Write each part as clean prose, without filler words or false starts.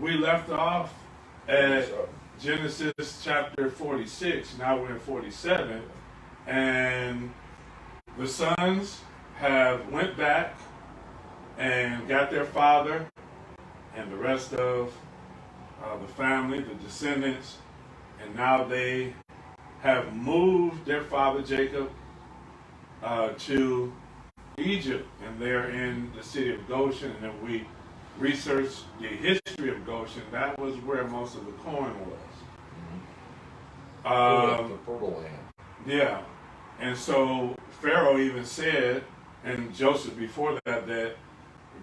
we left off at Genesis chapter 46. Now we're in 47. And the sons have went back and got their father and the rest of the family, the descendants, and now they have moved their father Jacob to Egypt, and they're in the city of Goshen. And if we research the history of Goshen, that was where most of the corn was. The fertile land. Yeah, and so Pharaoh even said, and Joseph before that, that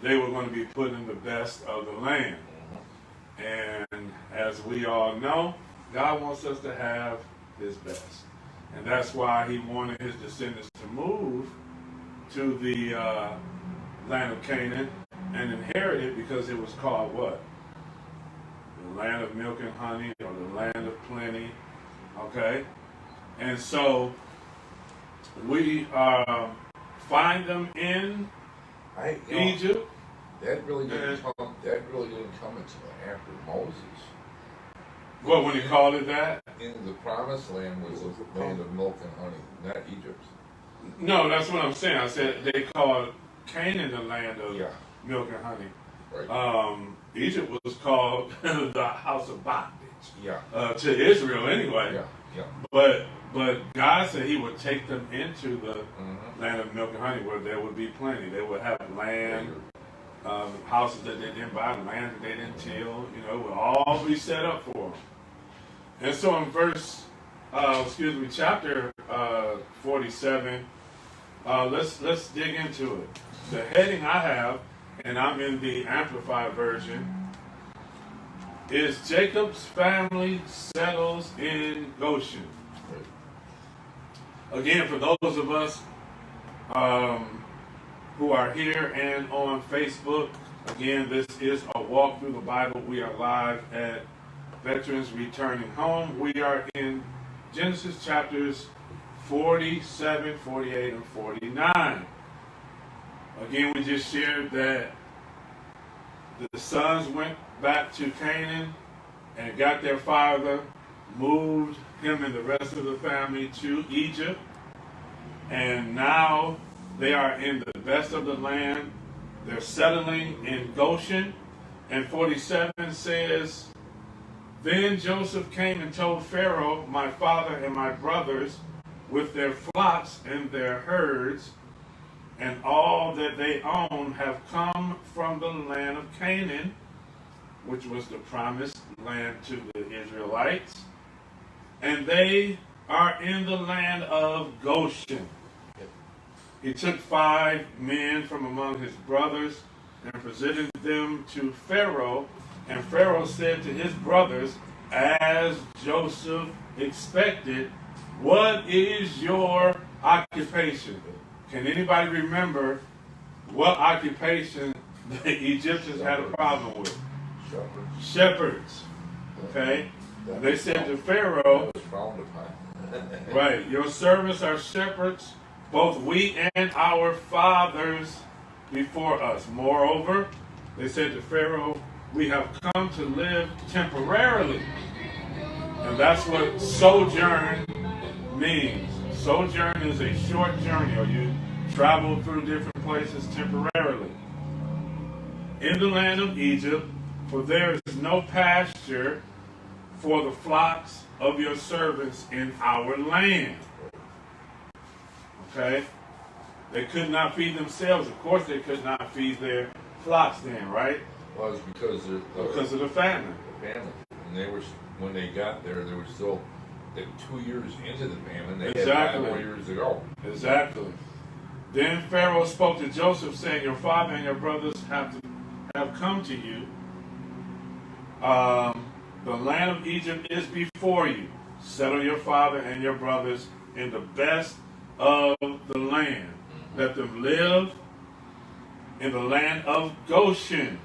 they were going to be put in the best of the land. And as we all know, God wants us to have his best. And that's why he wanted his descendants to move to the land of Canaan and inherit it, because it was called what? The land of milk and honey, or the land of plenty. Okay? And so we find them in Egypt. That really didn't come until after Moses. Well, when he called it that? In the promised land was the land of milk and honey, not Egypt. No, that's what I'm saying. I said they called Canaan the land of milk and honey. Right. Egypt was called the house of bondage. Yeah. To Israel anyway. Yeah. Yeah. But God said he would take them into the land of milk and honey, where there would be plenty. They would have land, houses that they didn't buy, land that they didn't till. It would all be set up for them. And so in chapter 47, let's dig into it. The heading I have, and I'm in the Amplified version, is Jacob's family settles in Goshen. Again, for those of us who are here and on Facebook, again, this is a walk through the Bible. We are live at Veterans Returning Home. We are in Genesis chapters 47, 48, and 49. Again, we just shared that the sons went back to Canaan and got their father, moved him and the rest of the family to Egypt, and now they are in the best of the land. They're settling in Goshen. And 47 says, "Then Joseph came and told Pharaoh, my father and my brothers, with their flocks and their herds, and all that they own, have come from the land of Canaan," which was the promised land to the Israelites, "and they are in the land of Goshen." He took 5 men from among his brothers and presented them to Pharaoh. And Pharaoh said to his brothers, as Joseph expected, "What is your occupation?" Can anybody remember what occupation the Egyptians had a problem with? Shepherds. Okay? They said to Pharaoh, right, "Your servants are shepherds, both we and our fathers before us. Moreover," they said to Pharaoh, "we have come to live temporarily." And that's what sojourn means. Sojourn is a short journey, or you travel through different places temporarily. "In the land of Egypt, for there is no pasture for the flocks of your servants in our land." Okay? They could not feed themselves. Of course they could not feed their flocks then, right? Well, it's because of the famine. And when they got there, they were still 2 years into the famine. They Exactly. had 5 more years to go. Exactly. Then Pharaoh spoke to Joseph, saying, "Your father and your brothers have come to you. The land of Egypt is before you. Settle your father and your brothers in the best of the land. Let them live in the land of Goshen."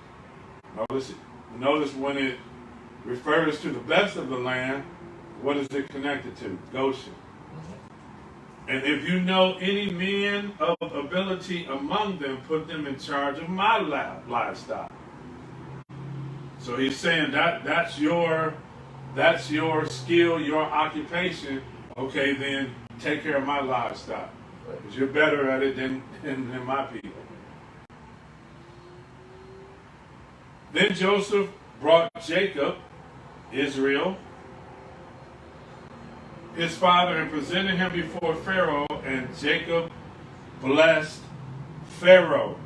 Notice when it refers to the best of the land, what is it connected to? Goshen. "And if you know any men of ability among them, put them in charge of my livestock." So he's saying that's your skill, your occupation. Okay, then take care of my livestock. Because you're better at it than my people. Then Joseph brought Jacob, Israel, his father, and presented him before Pharaoh, and Jacob blessed Pharaoh.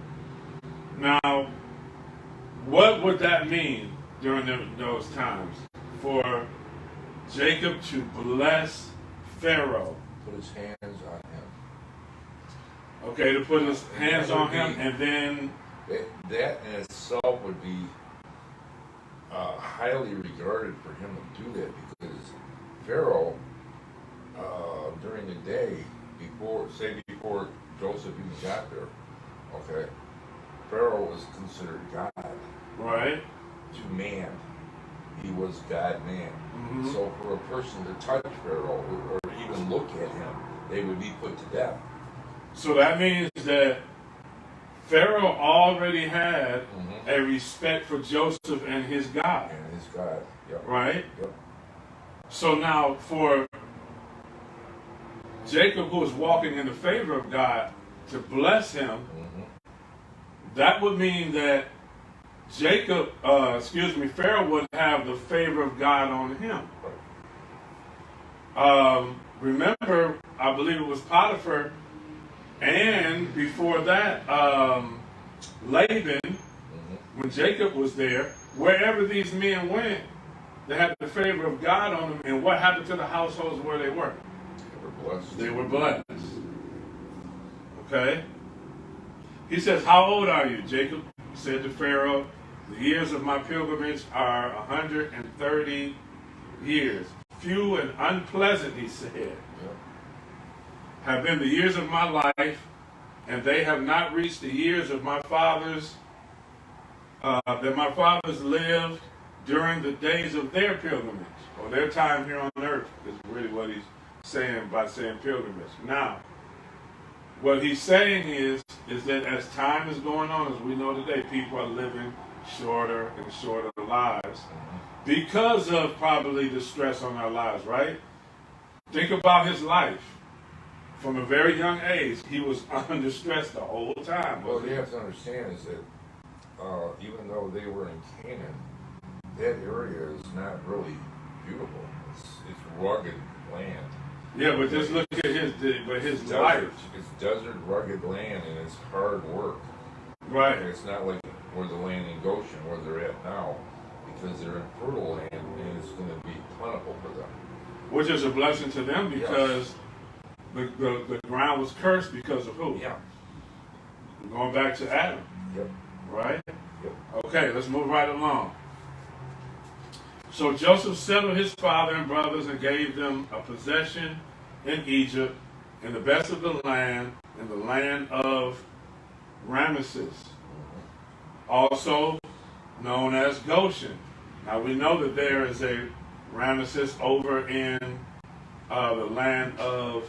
Now, what would that mean during those times? For Jacob to bless Pharaoh. Put his hands on him. Okay, to put his hands on him, and then... That in itself would be highly regarded for him to do that, because Pharaoh, during the day, before Joseph even got there, okay, Pharaoh was considered God. Right. To man. He was God-man. Mm-hmm. So for a person to touch Pharaoh or even look at him, they would be put to death. So that means that Pharaoh already had a respect for Joseph and his God. And his God, yep. Right? Yep. So now for Jacob, who is walking in the favor of God, to bless him, that would mean that Pharaoh would have the favor of God on him. Remember, I believe it was Potiphar, and before that, Laban, when Jacob was there, wherever these men went, they had the favor of God on them. And what happened to the households where they were? They were blessed. Okay? He says, how old are you? Jacob said to Pharaoh, the years of my pilgrimage are 130 years. Few and unpleasant, he said, have been the years of my life, and they have not reached the years of my fathers, that my fathers lived during the days of their pilgrimage, or their time here on earth, is really what he's saying by saying pilgrimage. Now, what he's saying is that as time is going on, as we know today, people are living shorter and shorter lives because of probably the stress on our lives, right? Think about his life. From a very young age, he was under stress the whole time. Well, you have to understand is that even though they were in Canaan, that area is not really beautiful. It's rugged land. Yeah, but just look at his life. It's desert, rugged land, and it's hard work. Right. And it's not like where the land in Goshen, where they're at now, because they're in fertile land, and it's going to be plentiful for them. Which is a blessing to them because the ground was cursed because of who? Yeah. Going back to Adam. Yep. Right? Yep. Okay, let's move right along. So Joseph settled his father and brothers and gave them a possession in Egypt, in the best of the land, in the land of Ramesses, also known as Goshen. Now we know that there is a Ramesses over in the land of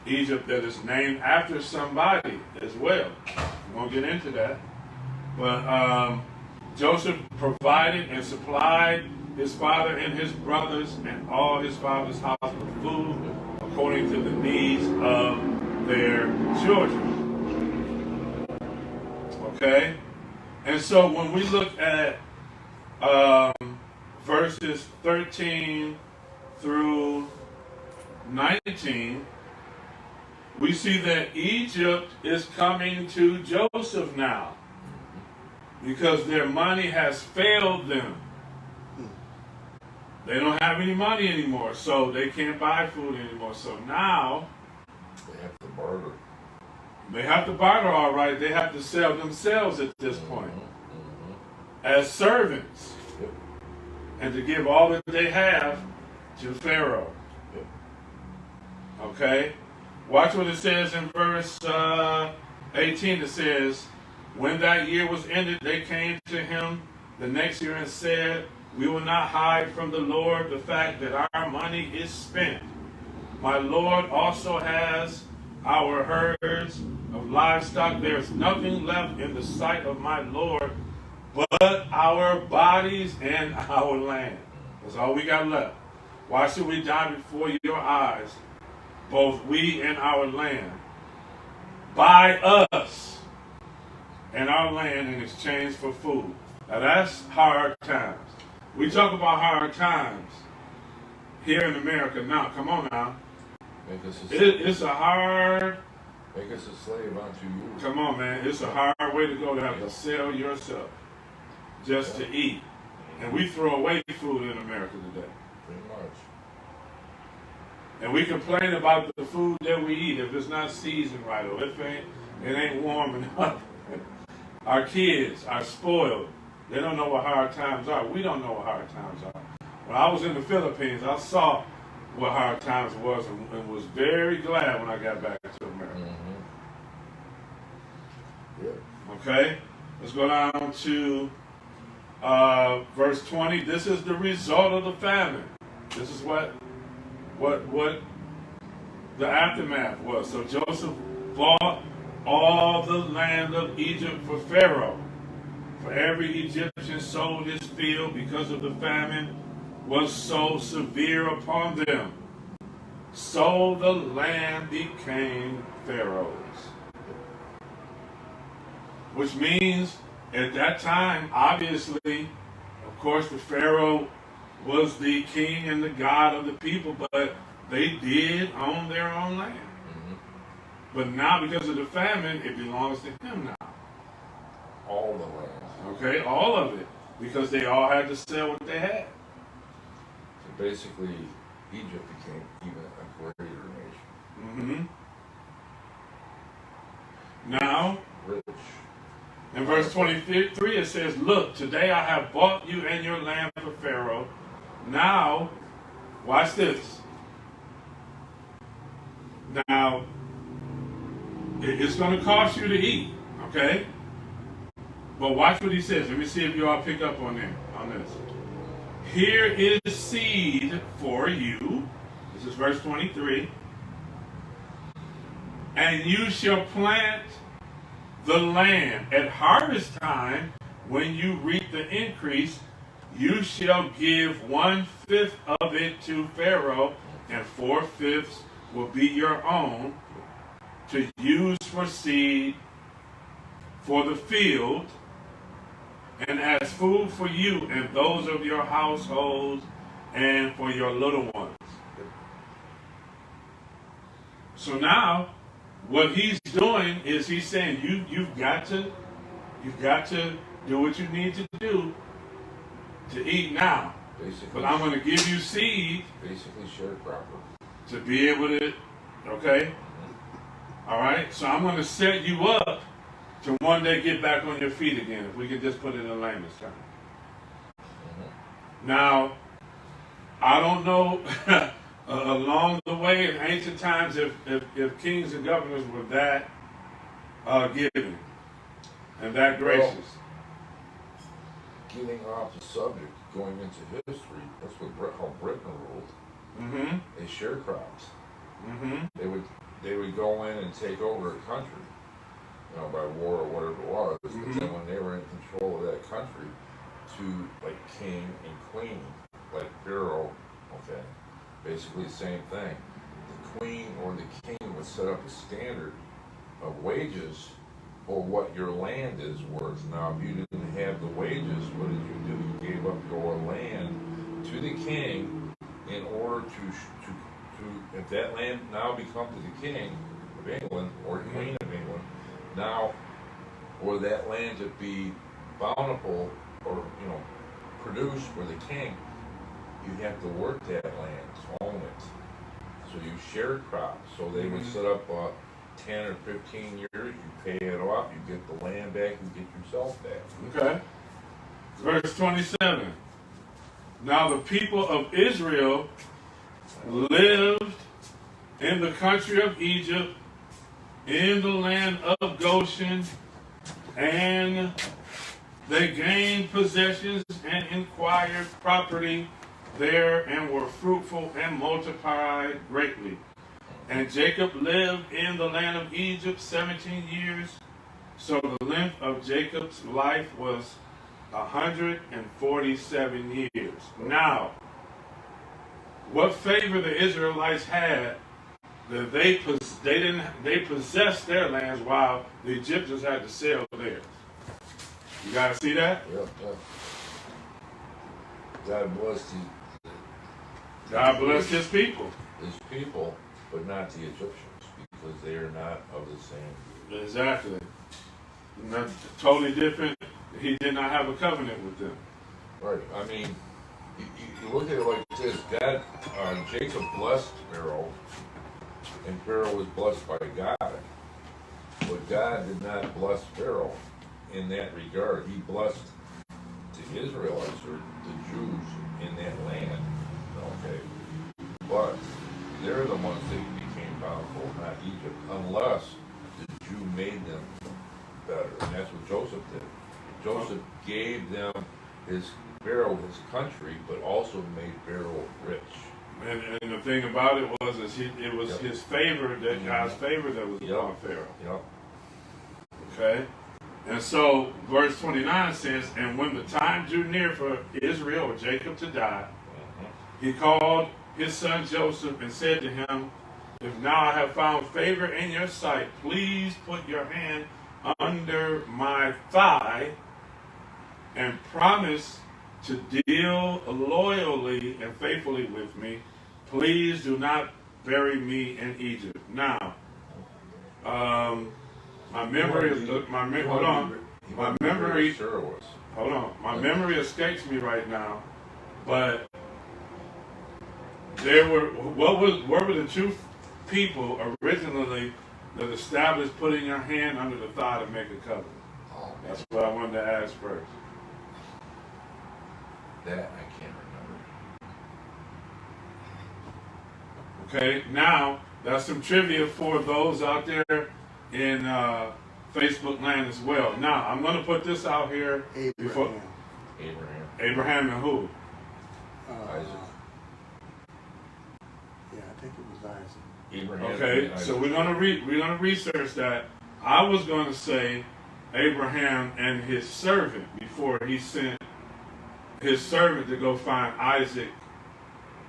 Egypt that is named after somebody as well. We won't get into that. But Joseph provided and supplied his father and his brothers and all his father's house with food according to the needs of their children. Okay? And so when we look at verses 13 through 19, we see that Egypt is coming to Joseph now because their money has failed them. They don't have any money anymore, so they can't buy food anymore. So now they have to barter. They have to barter, all right. They have to sell themselves at this point as servants and to give all that they have to Pharaoh. Okay? Watch what it says in verse 18. It says, when that year was ended, they came to him the next year and said, we will not hide from the Lord the fact that our money is spent. My Lord also has our herds of livestock. There is nothing left in the sight of my Lord but our bodies and our land. That's all we got left. Why should we die before your eyes, both we and our land? Buy us and our land in exchange for food. Now that's hard times. We talk about hard times here in America now. Come on now. Make us a slave. It's a hard. Make us a slave unto you. Come on, man. It's a hard way to go to have to sell yourself just to eat. And we throw away food in America today. Pretty much. And we complain about the food that we eat if it's not seasoned right or if it ain't warm enough. Our kids are spoiled. They don't know what hard times are. We don't know what hard times are. When I was in the Philippines, I saw what hard times was and was very glad when I got back to America. Mm-hmm. Yeah. Okay? Let's go down to verse 20. This is the result of the famine. This is what the aftermath was. So Joseph bought all the land of Egypt for Pharaoh. For every Egyptian sold his field because of the famine was so severe upon them. So the land became Pharaoh's. Which means at that time, obviously, of course, the Pharaoh was the king and the god of the people, but they did own their own land. Mm-hmm. But now, because of the famine, it belongs to him now. All the land. Okay, all of it. Because they all had to sell what they had. So basically, Egypt became even a greater nation. Mm-hmm. Now, Rich. in verse 23, it says, "Look, today I have bought you and your land for Pharaoh. Now," watch this. Now, it's going to cost you to eat, okay? But watch what he says. Let me see if you all pick up on this. "Here is seed for you." This is verse 23. "And you shall plant the land. At harvest time, when you reap the increase, you shall give 1/5 of it to Pharaoh, and 4/5 will be your own, to use for seed for the field, and as food for you and those of your households and for your little ones." So now, what he's doing is he's saying you've got to do what you need to do to eat now. Basically, But I'm going to give you seed basically sharecropper. to be able to, okay? All right? So I'm going to set you up to one day get back on your feet again, if we could just put it in layman's terms. Mm-hmm. Now, I don't know along the way in ancient times if kings and governors were that giving and that gracious. Well, getting off the subject, going into history, that's how Britain ruled. Mm-hmm. They sharecropped. Mm-hmm. They would go in and take over a country, by war or whatever it was. Mm-hmm. But then when they were in control of that country, to like king and queen, like Pharaoh, okay, basically the same thing. The queen or the king would set up a standard of wages for what your land is worth. Now, if you didn't have the wages, what did you do? You gave up your land to the king in order to if that land now becomes the king of England or queen of England, now, or that land to be bountiful or produced for the king, you have to work that land, own it. So you sharecrop. So they would set up 10 or 15 years, you pay it off, you get the land back, you get yourself back. Okay. Verse 27. "Now the people of Israel lived in the country of Egypt, in the land of Goshen, and they gained possessions and acquired property there, and were fruitful and multiplied greatly. And Jacob lived in the land of Egypt 17 years. So the length of Jacob's life was 147 years. Now, what favor the Israelites had that they possessed their lands while the Egyptians had to sell theirs. You guys see that? Yeah, yeah. God blessed God blessed his people. his people, but not the Egyptians, because they are not of the same. Exactly. Not totally different. He did not have a covenant with them. Right. I mean, you look at it like this. God, Jacob blessed Pharaoh, and Pharaoh was blessed by God. But God did not bless Pharaoh in that regard. He blessed the Israelites, or the Jews, in that land. Okay. But they're the ones that became powerful, not Egypt, unless the Jew made them better. And that's what Joseph did. Joseph gave them Pharaoh his country, but also made Pharaoh rich. And the thing about it was, it was Yep. his favor, that God's favor that was Yep. upon Pharaoh. Yep. Okay? And so, verse 29 says, and when the time drew near for Israel, or Jacob, to die, he called his son Joseph and said to him, if now I have found favor in your sight, please put your hand under my thigh and promise to deal loyally and faithfully with me. Please do not bury me in Egypt. Now, my memory escapes me right now, but what were the two people originally that established putting your hand under the thigh to make a covenant? Oh, That's what I wanted to ask first. that I can't remember. Okay, now that's some trivia for those out there in Facebook land as well. Now I'm going to put this out here. Abraham. Abraham and who? Isaac. Yeah, I think it was Isaac. Abraham. Okay, and so Isaac. we're gonna research that. I was going to say Abraham and his servant before he sent his servant to go find Isaac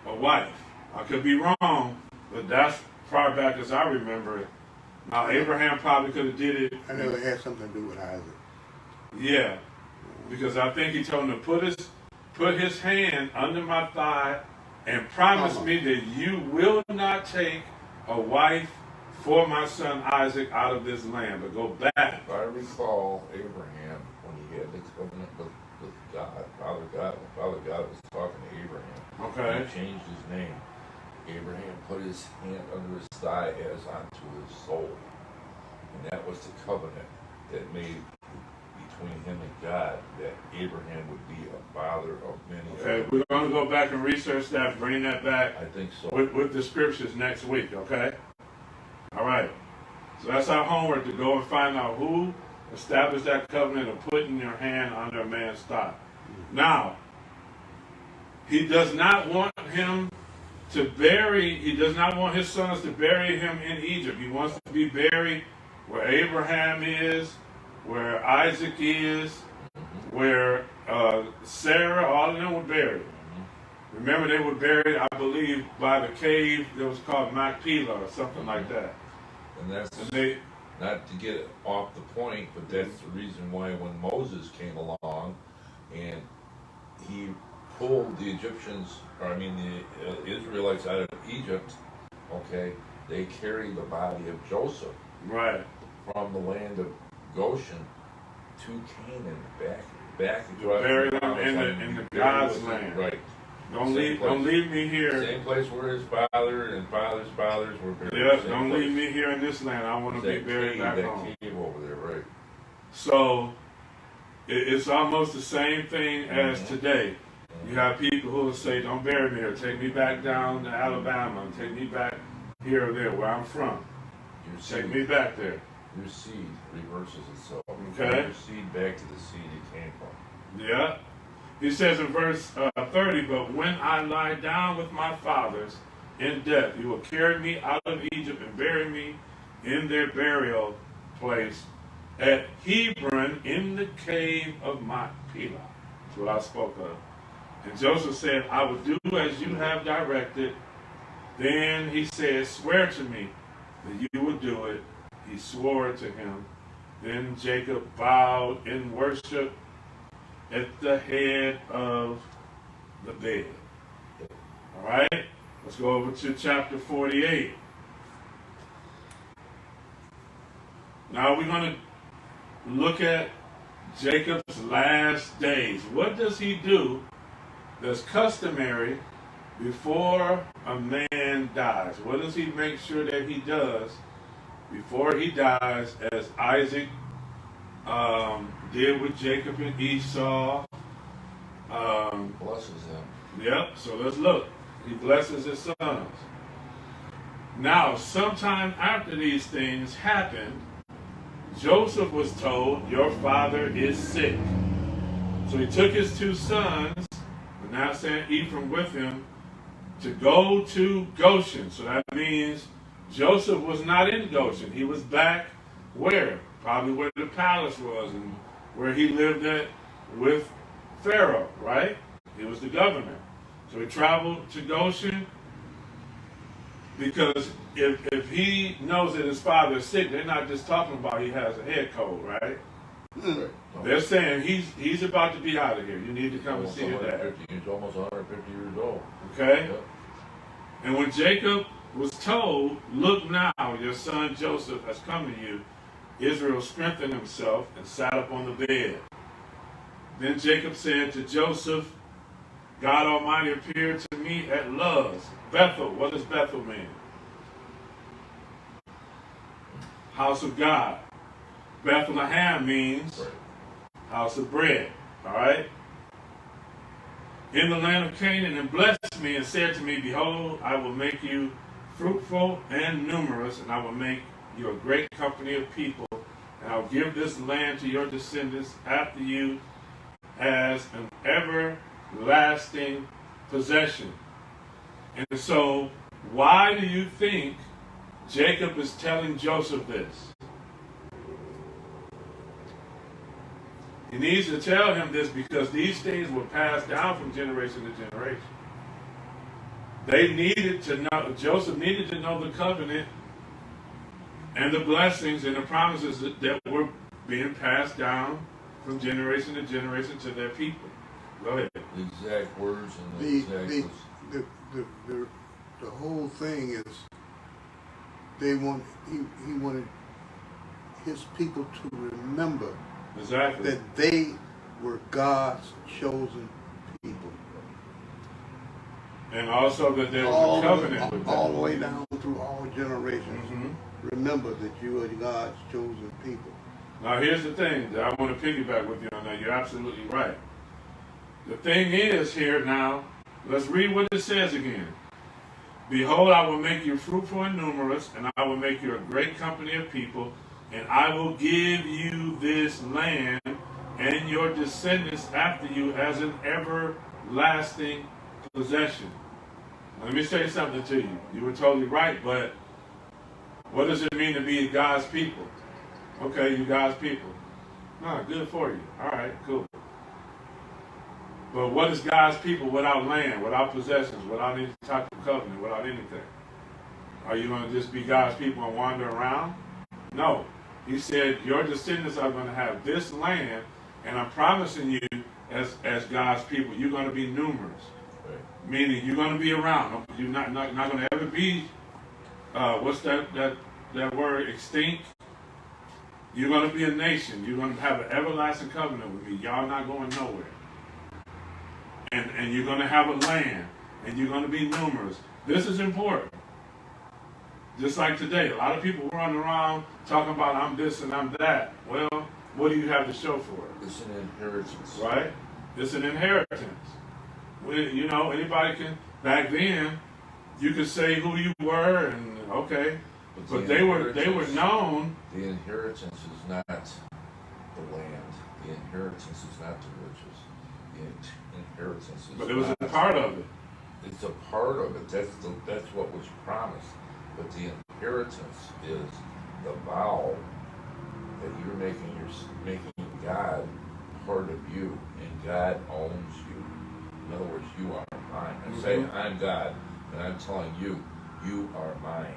a wife. I could be wrong, but that's far back as I remember it. Now Abraham probably could have did it. I know it had something to do with Isaac. Yeah, because I think he told him to put his hand under my thigh and promise me that you will not take a wife for my son Isaac out of this land, but go back. If I recall, Abraham, when he had the covenant with God, Father God was talking to Abraham. Okay. He changed his name. Abraham put his hand under his thigh as onto his soul. And that was the covenant that made between him and God, that Abraham would be a father of many. Okay, we're going to go back and research that, bring that back I think so. with the scriptures next week, okay? All right. So that's our homework, to go and find out who established that covenant of putting your hand under a man's thigh. Now, he does not want his sons to bury him in Egypt. He wants to be buried where Abraham is, where Isaac is, where Sarah, all of them were buried. Remember, they were buried, I believe, by the cave that was called Machpelah or something like that. And that's not to get off the point, but that's the reason why when Moses came along and he pulled the Israelites out of Egypt, okay, they carried the body of Joseph Right. from the land of Goshen to Canaan, back Bury them in the God's land. Right. Don't leave me here. Same place where his father and father's fathers were buried. Yeah, Same don't place. leave me here in this land. I want to be buried back home. That cave over there, right? So it's almost the same thing as today. You have people who will say, don't bury me here. Take me back down to Alabama. Take me back here or there where I'm from. Take me back there. Your seed reverses itself. Okay. Your seed back to the seed it came from. Yeah. He says in verse 30, but when I lie down with my fathers in death, you will carry me out of Egypt and bury me in their burial place at Hebron in the cave of Machpelah. That's what I spoke of. And Joseph said, I will do as you have directed. Then he said, swear to me that you will do it. He swore to him. Then Jacob bowed in worship at the head of the bed. All right, let's go over to chapter 48. Now we're going to look at Jacob's last days. What does he do that's customary before a man dies? What does he make sure that he does before he dies, as Isaac did with Jacob and Esau? Blesses him. Yep, so let's look. He blesses his sons. Now, sometime after these things happened, Joseph was told, your father is sick. So he took his two sons, Manasseh and Ephraim, with him to go to Goshen. So that means Joseph was not in Goshen. He was back where? Probably where the palace was and where he lived at with Pharaoh, right? He was the governor. So he traveled to Goshen because if he knows that his father is sick, they're not just talking about he has a head cold, right? Right. They're saying he's about to be out of here. You need to come and Almost see your dad. He's almost 150 years old. Okay? Yep. And when Jacob was told, look now, your son Joseph has come to you, Israel strengthened himself and sat up on the bed. Then Jacob said to Joseph, God Almighty appeared to me at Luz, Bethel. What does Bethel mean? House of God. Bethlehem means Right. house of bread. All right? In the land of Canaan, and blessed me and said to me, behold, I will make you fruitful and numerous, and I will make you a great company of people, and I will give this land to your descendants after you as an everlasting possession. And so, why do you think Jacob is telling Joseph this? He needs to tell him this because these things were passed down from generation to generation. They needed to know, Joseph needed to know the covenant and the blessings and the promises that were being passed down from generation to generation to their people. Go ahead. The exact words and the exact... The whole thing is he wanted his people to remember Exactly. that they were God's chosen people. And also that there was a covenant with all them. the way down through all generations. Mhm. Remember that you are God's chosen people. Now here's the thing that I want to piggyback with you on that. You're absolutely right. The thing is here now, let's read what it says again. Behold, I will make you fruitful and numerous, and I will make you a great company of people, and I will give you this land and your descendants after you as an everlasting possession. Now, let me say something to you. You were totally right, but what does it mean to be God's people? Okay, you God's people. No, good for you. All right, cool. But what is God's people without land, without possessions, without any type of covenant, without anything? Are you going to just be God's people and wander around? No. He said, your descendants are going to have this land, and I'm promising you, as God's people, you're going to be numerous. Right. Meaning you're going to be around. You're not going to ever be, what's that word, extinct? You're going to be a nation. You're going to have an everlasting covenant with me. Y'all not going nowhere. And you're going to have a land, and you're going to be numerous. This is important. Just like today, a lot of people run around talking about I'm this and I'm that. Well, what do you have to show for it? It's an inheritance. Right? It's an inheritance. You know, anybody can, back then, you could say who you were, and okay, but they were known. The inheritance is not the land. The inheritance is not the riches. The inheritance is. But it was not, a part of it. It's a part of it. That's what was promised. But the inheritance is the vow that you're making God part of you, and God owns you. In other words, you are mine. And say, I'm God, and I'm telling you, you are mine.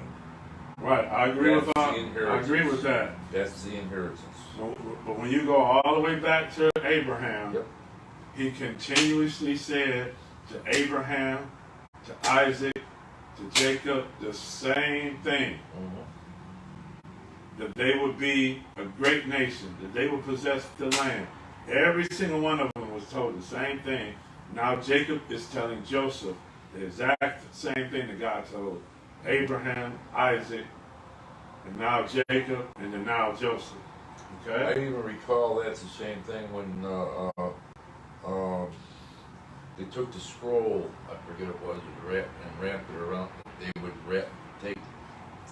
Right, I agree That's with the I inheritance. agree with that. That's the inheritance. But when you go all the way back to Abraham, Yep. he continuously said to Abraham, to Isaac, to Jacob, the same thing. Mm-hmm. That they would be a great nation, that they would possess the land. Every single one of them was told the same thing. Now Jacob is telling Joseph the exact same thing that God told Abraham, Isaac, and now Jacob, and then now Joseph. I Okay? even recall that's the same thing when they took the scroll, I forget what it was, and wrapped it around. They would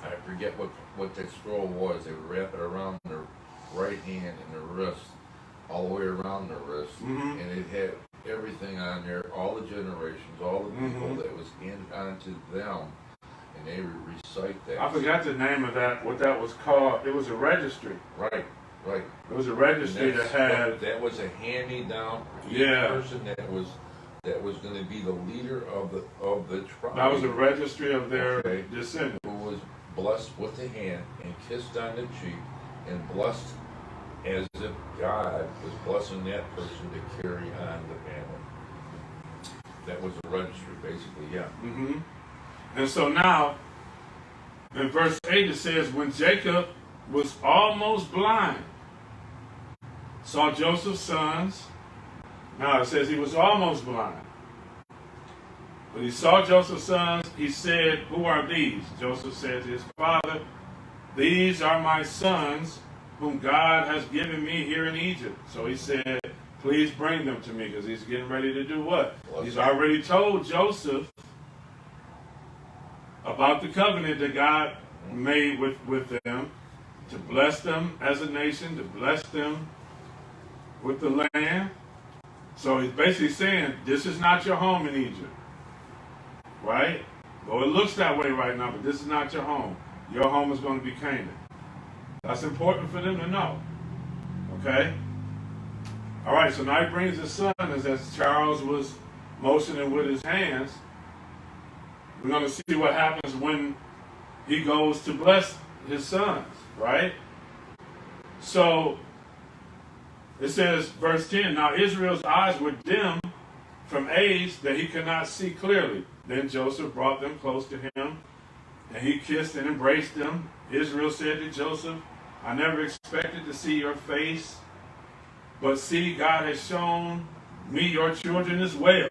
I forget what that scroll was. They would wrap it around their right hand and their wrist, all the way around their wrist, Mm-hmm. and it had everything on there, all the generations, all the people Mhm. that was handed on to them, and they would recite that. I forgot the name of that, what that was called. It was a registry. Right. It was a registry that had, that was a hand-me-down for each Yeah. person that was going to be the leader of the tribe. that was a registry of their Okay. descendants. Who was blessed with the hand and kissed on the cheek and blessed as if God was blessing that person to carry on the family. That was a registry, basically. Yeah. Mm-hmm. And so now, in verse 8, it says, when Jacob was almost blind, saw Joseph's sons. Now it says he was almost blind. When he saw Joseph's sons, he said, who are these? Joseph said to his father, these are my sons whom God has given me here in Egypt. So he said, please bring them to me, because he's getting ready to do what? He's already told Joseph about the covenant that God made with them, to bless them as a nation, to bless them with the land. So he's basically saying, this is not your home in Egypt. Right? Well, it looks that way right now, but this is not your home. Your home is going to be Canaan. That's important for them to know. Okay? All right, so now he brings his son, as Charles was motioning with his hands. We're going to see what happens when he goes to bless his sons, right? So, it says, verse 10, now Israel's eyes were dim from age that he could not see clearly. Then Joseph brought them close to him, and he kissed and embraced them. Israel said to Joseph, I never expected to see your face, but see, God has shown me your children as well.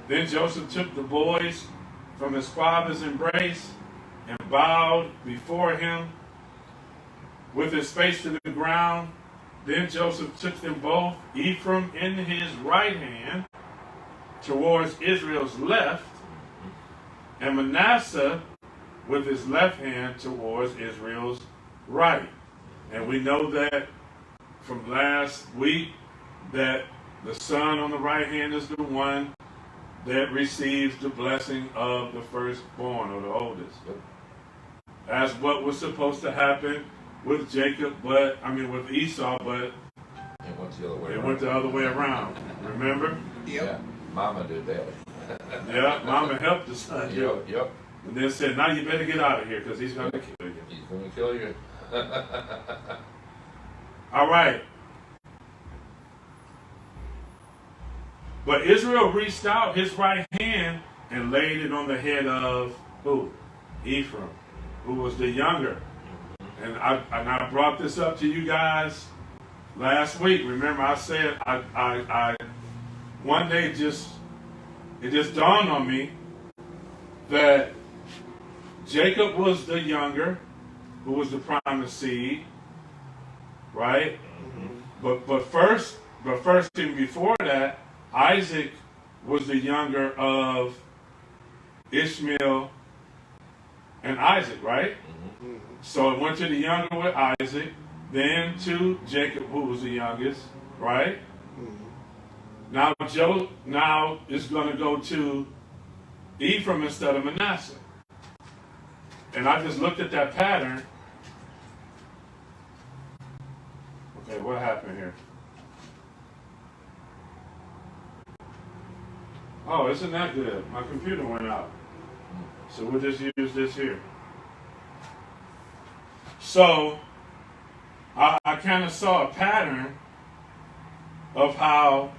Then Joseph took the boys from his father's embrace and bowed before him with his face to the ground. Then Joseph took them both, Ephraim in his right hand towards Israel's left, and Manasseh with his left hand towards Israel's right. And we know that from last week that the son on the right hand is the one that receives the blessing of the firstborn, or the oldest. That's what was supposed to happen with Jacob, with Esau, but It went the other way it around. went the other way around. Remember? Yeah. Mama did that. Yeah, Mama helped the son. Yep. And then said, now you better get out of here, because he's going to kill you. He's going to kill you. All right. But Israel reached out his right hand and laid it on the head of who? Ephraim, who was the younger. And I brought this up to you guys last week. Remember, I said I one day it just dawned on me that Jacob was the younger, who was the promised seed, right? But first, and before that, Isaac was the younger of Ishmael and Isaac, right? So it went to the younger with Isaac, then to Jacob, who was the youngest, right? Now it's going to go to Ephraim instead of Manasseh. And I just looked at that pattern. Okay, what happened here? Oh, isn't that good? My computer went out. So we'll just use this here. So I kind of saw a pattern of how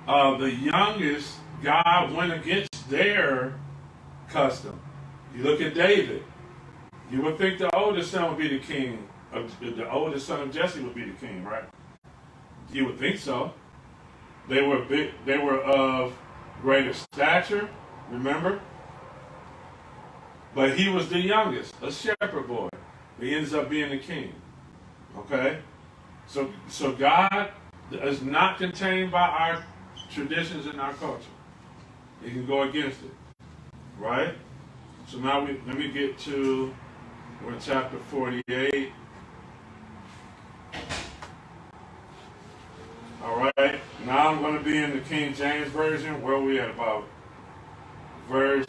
the youngest, God went against their custom. You look at David. You would think the oldest son would be the king. The oldest son of Jesse would be the king, right? You would think so. They were big. They were of greater stature. Remember, but he was the youngest, a shepherd boy. He ends up being the king. Okay, so God is not contained by our traditions and our culture. He can go against it, right? So now let me get to, we're in chapter 48. All right. Now I'm going to be in the King James Version. Where are we at? About verse.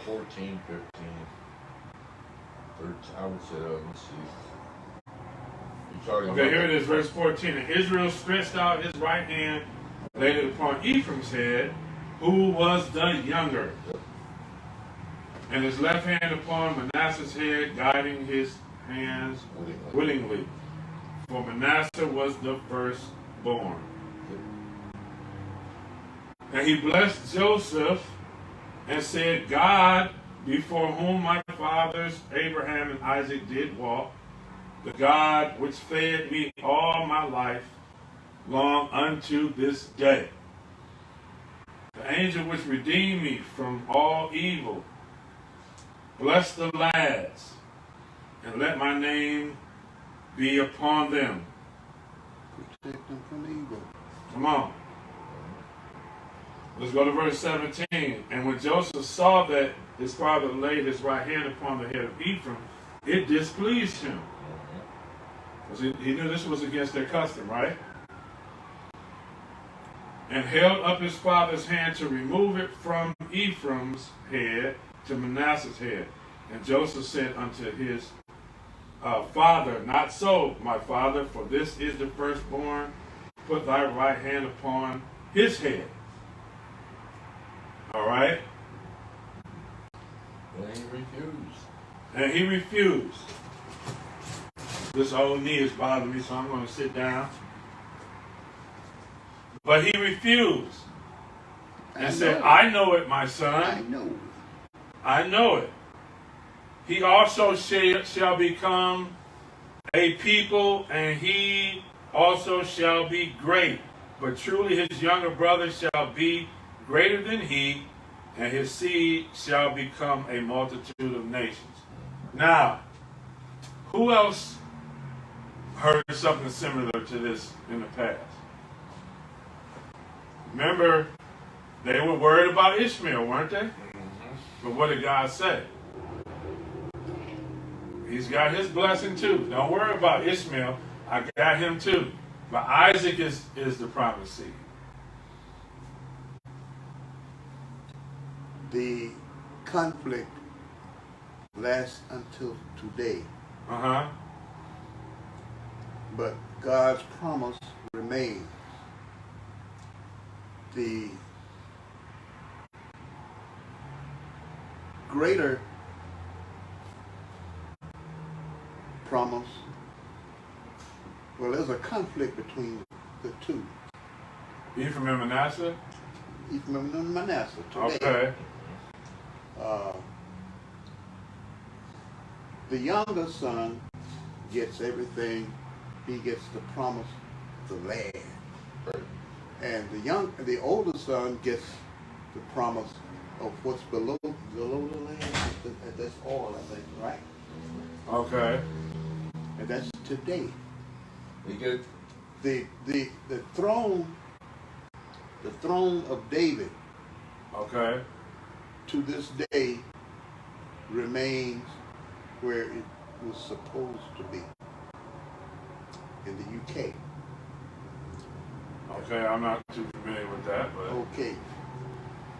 14, 15, 13. I would say, let me see. You're talking Okay, about here it is, verse 14. And Israel stretched out his right hand, laid it upon Ephraim's head, who was the younger, and his left hand upon Manasseh's head, guiding his hands willingly. For Manasseh was the firstborn. And he blessed Joseph and said, God, before whom my fathers Abraham and Isaac did walk, the God which fed me all my life long unto this day, the angel which redeemed me from all evil, bless the lads, and let my name be upon them. Protect them from evil. Come on. Let's go to verse 17. And when Joseph saw that his father laid his right hand upon the head of Ephraim, it displeased him. Because he knew this was against their custom, right? And held up his father's hand to remove it from Ephraim's head to Manasseh's head. And Joseph said unto his father, not so, my father, for this is the firstborn. Put thy right hand upon his head. All right? And he refused. And he refused. This old knee is bothering me, so I'm going to sit down. But he refused and said, I know it, my son. I know. I know it. He also shall become a people, and he also shall be great. But truly his younger brother shall be greater than he, and his seed shall become a multitude of nations. Now, who else heard something similar to this in the past? Remember, they were worried about Ishmael, weren't they? But what did God say? He's got his blessing too. Don't worry about Ishmael. I got him too. But Isaac is the promised seed. The conflict lasts until today, Uh-huh. but God's promise remains. The greater promise, well, there's a conflict between the two. Ephraim and Manasseh? Ephraim and Manasseh today. Okay. The younger son gets everything. He gets the promise, the land. Right. And the older son gets the promise of what's below the land. That's all, I think, right? Okay. And that's today. He get The throne of David Okay. to this day remains where it was supposed to be, in the UK. Okay, I'm not too familiar with that, but Okay.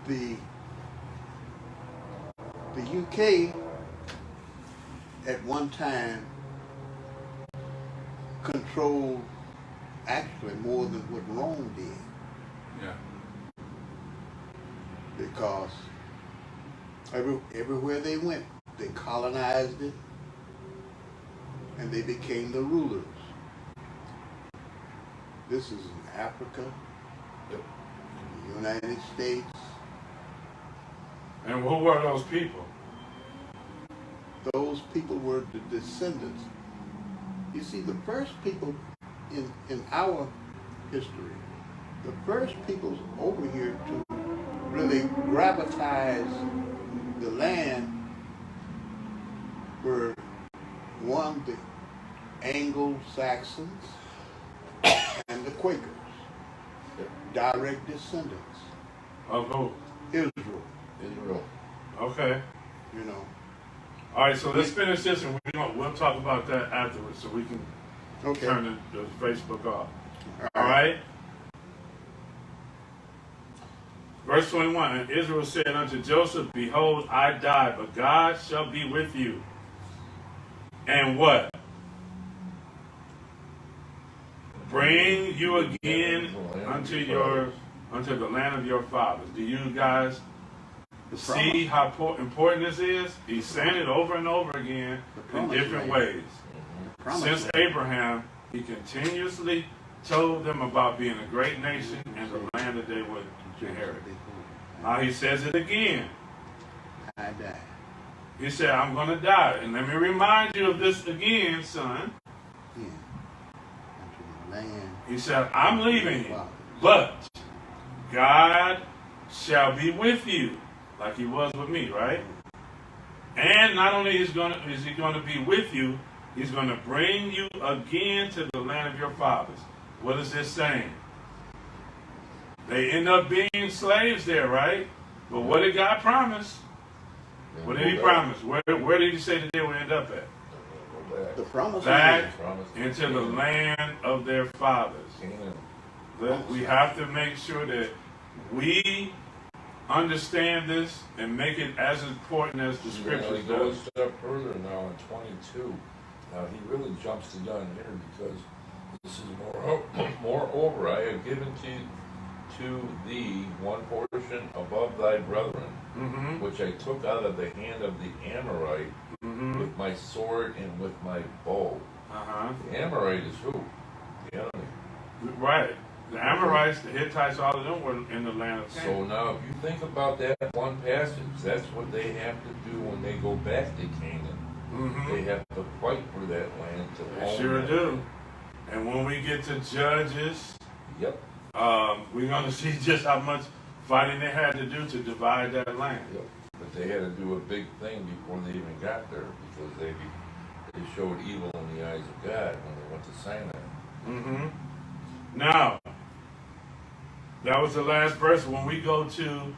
The UK at one time controlled actually more than what Rome did, Yeah. because everywhere they went, they colonized it, and they became the rulers. This is in Africa, Yep. the United States. And who were those people? Those people were the descendants. You see, the first people in our history, the first peoples over here to really gravitize the land were one, the Anglo-Saxons and the Quakers, direct descendants. Of who? Israel, Israel. Okay. you know. All right, so let's finish this, and we'll talk about that afterwards, so we can Okay. turn the Facebook off. All right. Verse 21, and Israel said unto Joseph, behold, I die, but God shall be with you. And what? Bring you again unto the land of your fathers. Do you guys see how important this is? He's saying it over and over again in different ways. Since Abraham, he continuously told them about being a great nation and the land that they would inherit. Now he says it again. I die. He said, I'm going to die. And let me remind you of this again, son. Yeah. Unto the land. He said, I'm leaving you, but God shall be with you, like he was with me, right? And not only is he going to be with you, he's going to bring you again to the land of your fathers. What is this saying? They end up being slaves there, right? But what did God promise? What did he promise? Where did he say that they would end up at? The promise Back Promise. into the land of their fathers. Canaan. We have to make sure that we understand this and make it as important as the He scriptures goes does. a step further now in 22. Now he really jumps the gun here because this is moreover, I have given to thee one portion above thy brethren, Mm-hmm. which I took out of the hand of the Amorite Mm-hmm. with my sword and with my bow. Uh-huh. The Amorite is who? The enemy. Right. The Amorites, the Hittites, all of them were in the land of So Canaan. now if you think about that one passage, that's what they have to do when they go back to Canaan. Mm-hmm. They have to fight for that land to They own sure it. do. And when we get to Judges, Yep. we're going to see just how much fighting they had to do to divide that land. Yep. But they had to do a big thing before they even got there because they showed evil in the eyes of God when they went to Sinai. Mm-hmm. Now, that was the last verse. When we go to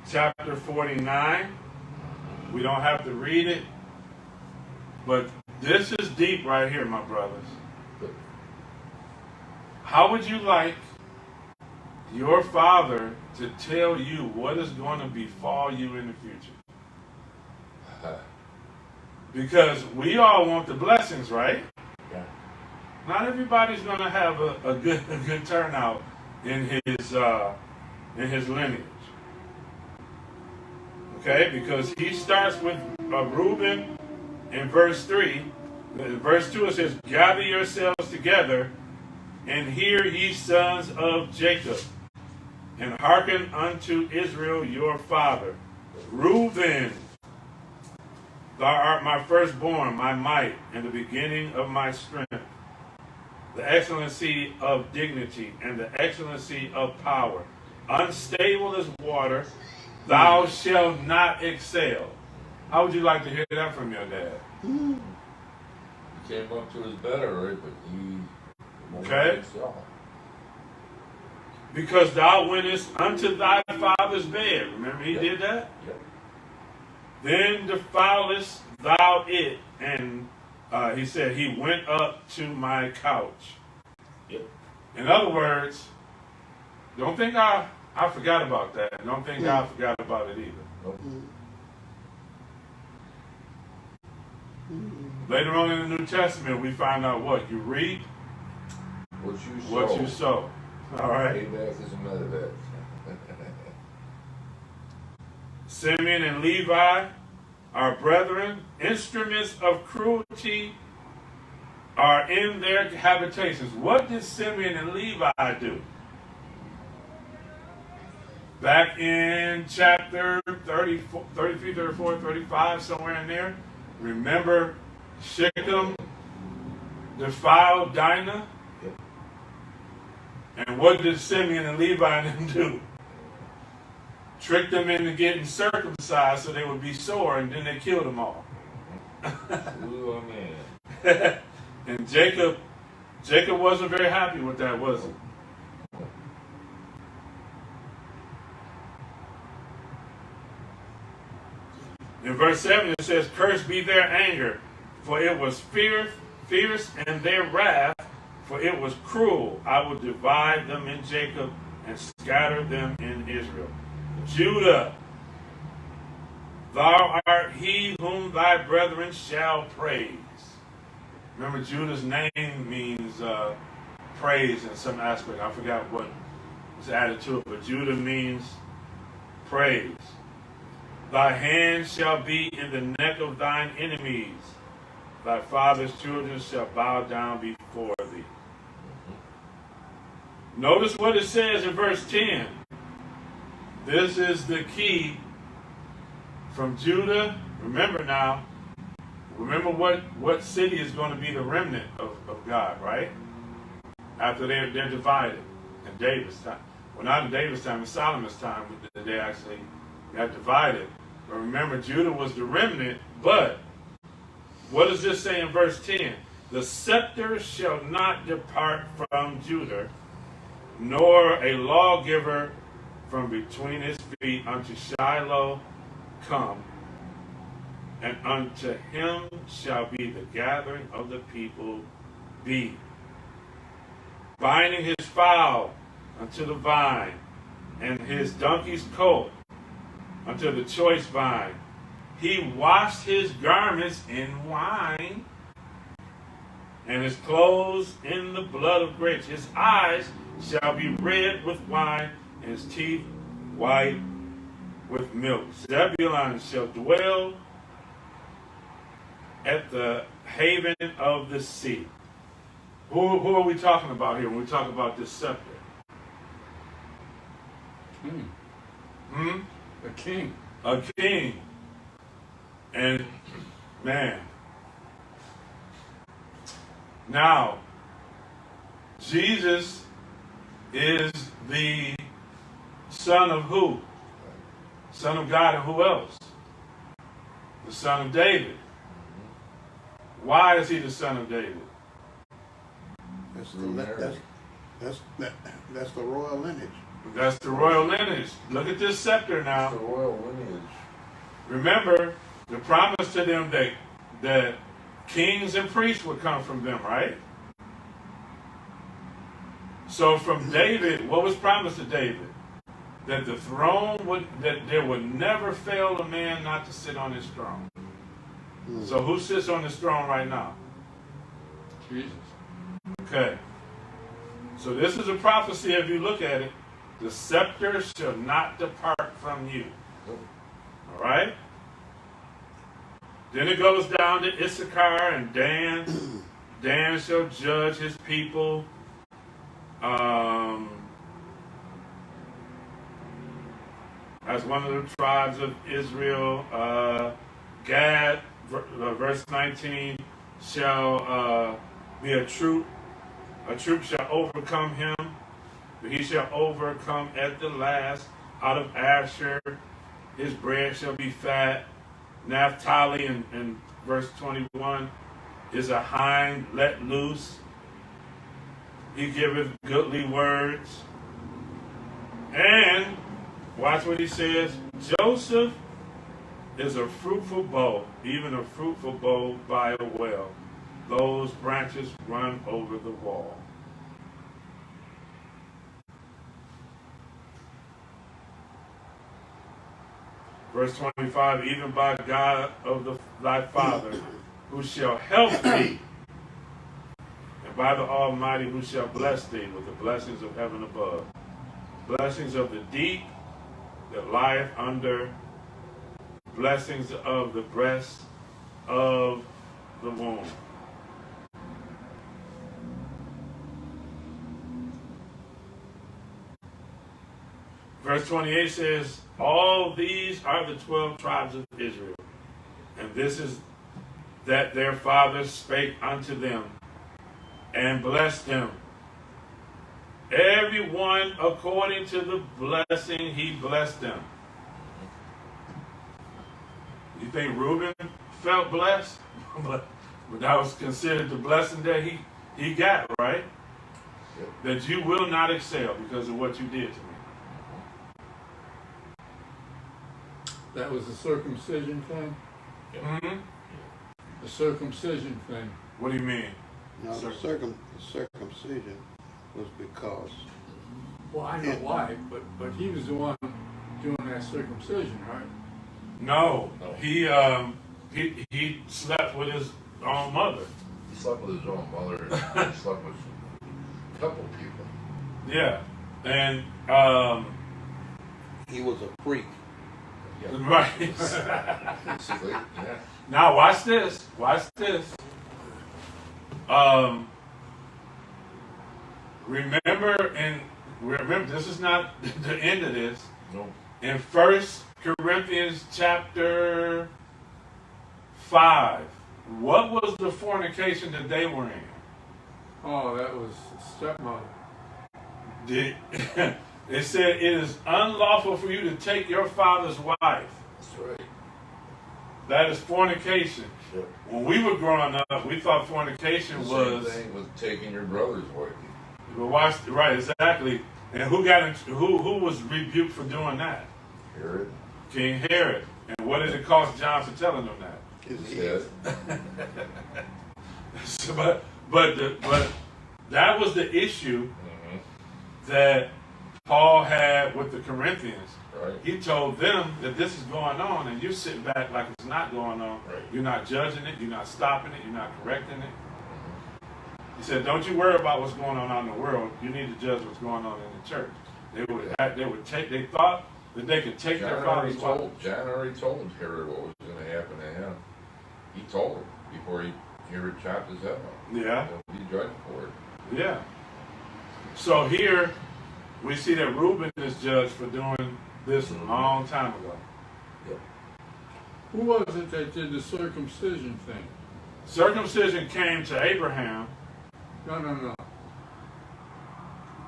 chapter 49, we don't have to read it, but this is deep right here, my brothers. How would you like your father to tell you what is going to befall you in the future? Because we all want the blessings, right? Yeah. Not everybody's going to have a good turnout in his lineage. Okay, because he starts with Reuben in verse 3. In verse 2 it says, gather yourselves together and hear ye sons of Jacob, and hearken unto Israel your father. Reuben, thou art my firstborn, my might, and the beginning of my strength, the excellency of dignity, and the excellency of power. Unstable as water, thou shalt not excel. How would you like to hear that from your dad? He came up to his better, right? But he won't Okay. excel. Because thou wentest unto thy father's bed. Remember he did that? Yep. Then defilest thou it. And he said, he went up to my couch. Yep. In other words, don't think I forgot about that. Don't think God forgot about it either. Nope. Later on in the New Testament, we find out what? You reap What you sow. sow. All right. Payback is another that. Simeon and Levi are brethren. Instruments of cruelty are in their habitations. What did Simeon and Levi do? Back in chapter 34, 33, 34, 35, somewhere in there. Remember Shechem defiled Dinah? Yep. And what did Simeon and Levi and them do? Tricked them into getting circumcised so they would be sore, and then they killed them all. Ooh, man. And Jacob wasn't very happy with that, was he? In verse 7 it says, "Cursed be their anger, for it was fierce, and their wrath, for it was cruel. I will divide them in Jacob and scatter them in Israel. Judah, thou art he whom thy brethren shall praise." Remember, Judah's name means praise in some aspect. I forgot what was added to it, but Judah means praise. "Thy hand shall be in the neck of thine enemies. Thy father's children shall bow down before thee." Notice what it says in verse 10. This is the key from Judah. Remember now, what city is going to be the remnant of God, right? After they're divided in David's time. Well, not in David's time, in Solomon's time, they actually got divided. But remember, Judah was the remnant, but what does this say in verse 10? "The scepter shall not depart from Judah, nor a lawgiver from between his feet unto Shiloh come, and unto him shall be the gathering of the people be. Binding his fowl unto the vine, and his donkey's colt unto the choice vine. He washed his garments in wine, and his clothes in the blood of grapes. His eyes shall be red with wine, and his teeth white with milk. Zebulun shall dwell at the haven of the sea." Who are we talking about here when we talk about this scepter? A king. A king. And man, now Jesus is the son of who? Son of God, and who else? The son of David. Why is he the son of David? That's the royal lineage. That's the royal lineage. Look at this scepter now. The royal lineage. Remember the promise to them that kings and priests would come from them, right? So from David, what was promised to David? That the throne that there would never fail a man not to sit on his throne. So who sits on this throne right now? Jesus. Okay. So this is a prophecy, if you look at it. The scepter shall not depart from you. All right? Then it goes down to Issachar and Dan. Dan shall judge his people. As one of the tribes of Israel. Gad, verse 19, shall be a troop. A troop shall overcome him, but he shall overcome at the last. Out of Asher, his bread shall be fat. Naphtali, in verse 21, is a hind let loose. He giveth goodly words. And, watch what he says, Joseph is a fruitful bow, even a fruitful bow by a well. Those branches run over the wall. Verse 25, even by God of thy father, who shall help thee. and by the Almighty who shall bless thee with the blessings of heaven above, blessings of the deep that lieth under, blessings of the breast of the womb. Verse 28 says, all these are the 12 tribes of Israel, and this is that their fathers spake unto them, and blessed them. Every one according to the blessing he blessed them. You think Reuben felt blessed? But that was considered the blessing that he got, right? Yep. That you will not excel because of what you did to me. That was the circumcision thing? Mm-hmm. The circumcision thing. What do you mean? Now, the circumcision was because Well, I know why, but he was the one doing that circumcision, right? No, No. he slept with his own mother. He slept with his own mother. He slept with a couple people. Yeah, and he was a freak. Yeah. right. Basically, yeah. Now watch this. Watch this. Remember, this is not the end of this. No. In 1 Corinthians chapter 5, what was the fornication that they were in? Oh, that was stepmother. It said it is unlawful for you to take your father's wife. That's right. That is fornication. Yep. When we were growing up, we thought fornication The was. same thing with taking your brother's wife. But watch, right, exactly. And who was rebuked for doing that? Herod. King Herod. And what did it cost John for telling them that? His Yes. head. So, but that was the issue Mm-hmm. that Paul had with the Corinthians. Right. He told them that this is going on, and you're sitting back like it's not going on. Right. You're not judging it. You're not stopping it. You're not correcting it. He said, "Don't you worry about what's going on in the world. You need to judge what's going on in the church." They thought that they could take their father's wife. John already told Herod what was going to happen to him. He told him before Herod chopped his head off. Yeah, He'll be judged for it. yeah. So here we see that Reuben is judged for doing this a long time ago. Who was it that did the circumcision thing? Circumcision came to Abraham. No.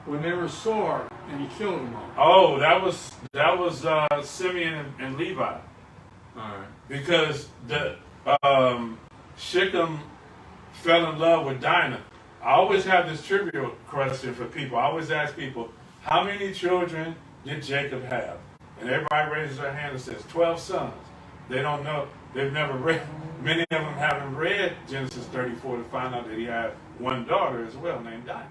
When they were sore and he killed them all. Oh, that was Simeon and Levi, All right. because the Shechem fell in love with Dinah. I always have this trivia question for people. I always ask people, how many children did Jacob have? And everybody raises their hand and says 12 sons. They don't know. They've never read. Many of them haven't read Genesis 34 to find out that he had one daughter as well named Dinah.